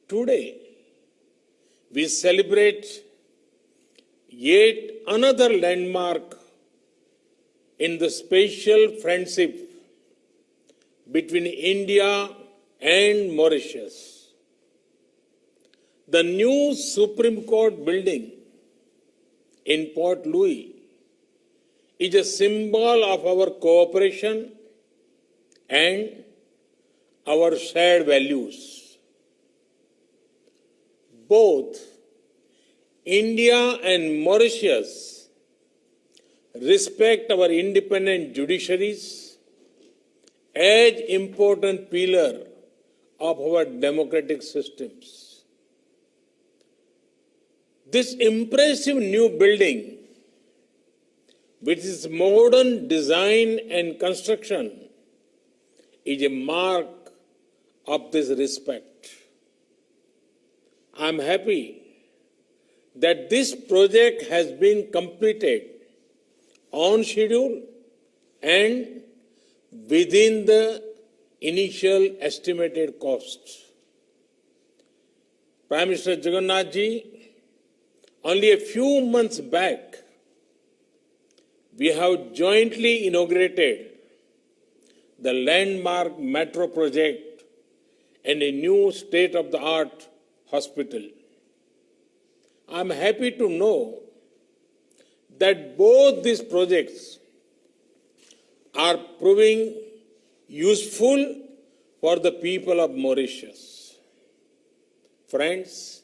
Today, we celebrate yet another landmark in the special friendship between India and Mauritius. The new Supreme Court building in Port Louis is a symbol of our cooperation and our shared values. Both India and Mauritius respect our independent judiciaries as important pillar of our democratic systems. This impressive new building, with its modern design and construction, is a mark of this respect. I am happy that this project has been completed on schedule and within the initial estimated cost. Prime Minister Jagannath Ji, only a few months back, we have jointly inaugurated the landmark metro project and a new state-of-the-art hospital. I am happy to know that both these projects are proving useful for the people of Mauritius. Friends,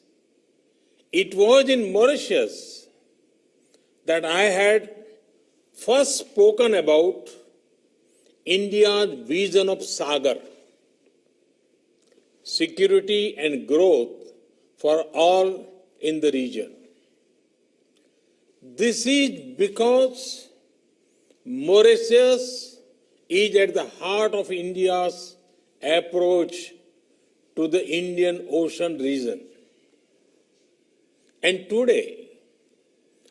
it was in Mauritius that I had first spoken about India's vision of Sagar, security and growth for all in the region. This is because Mauritius is at the heart of India's approach to the Indian Ocean region. And today,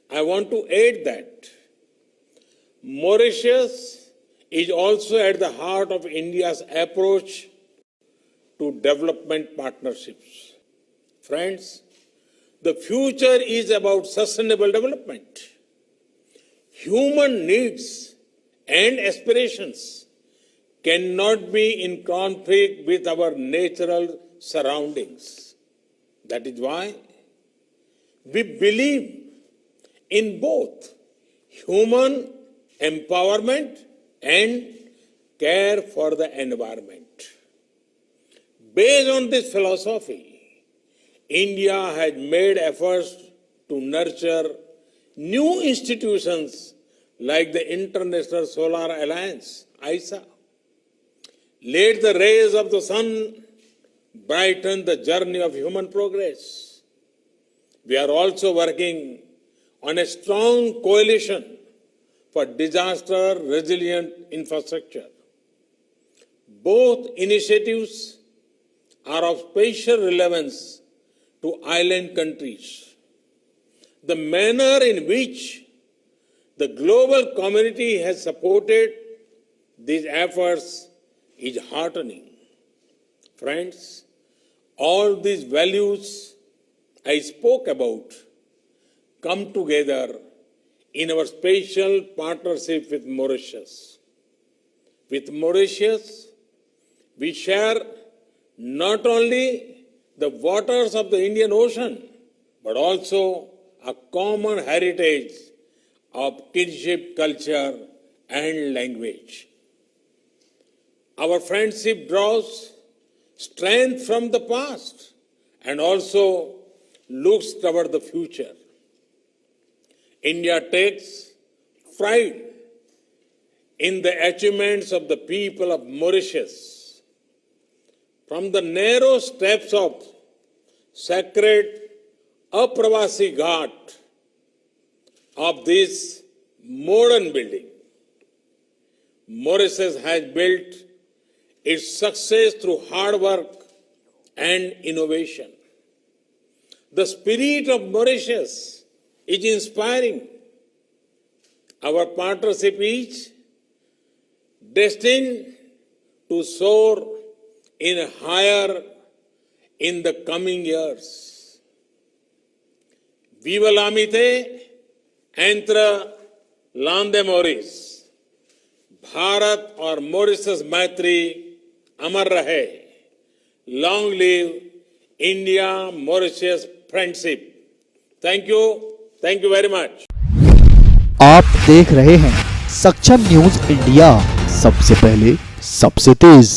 I want to add that Mauritius is also at the heart of India's approach to development partnerships. Friends, the future is about sustainable development. Human needs and aspirations cannot be in conflict with our natural surroundings. That is why we believe in both human empowerment and care for the environment. Based on this philosophy, India has made efforts to nurture new institutions like the International Solar Alliance, ISA. Let the rays of the sun brighten the journey of human progress. We are also working on a strong coalition for disaster-resilient infrastructure. Both initiatives are of special relevance to island countries. The manner in which the global community has supported these efforts is heartening. Friends, all these values I spoke about come together in our special partnership with Mauritius. With Mauritius, we share not only the waters of the Indian Ocean, but also a common heritage of kinship, culture, and language. Our friendship draws strength from the past and also looks toward the future. India takes pride in the achievements of the people of Mauritius. From the narrow steps of sacred Apravasi Ghat of this modern building, Mauritius has built its success through hard work and innovation. The spirit of Mauritius is inspiring. Our partnership is destined to soar in higher in the coming years. Viva l'amite, entre lande Maurice. Bharat और Mauritius मैत्री अमर रहे. Long live India Mauritius friendship. Thank you very much. आप देख रहे हैं सक्षम news India, सबसे पहले सबसे तेज.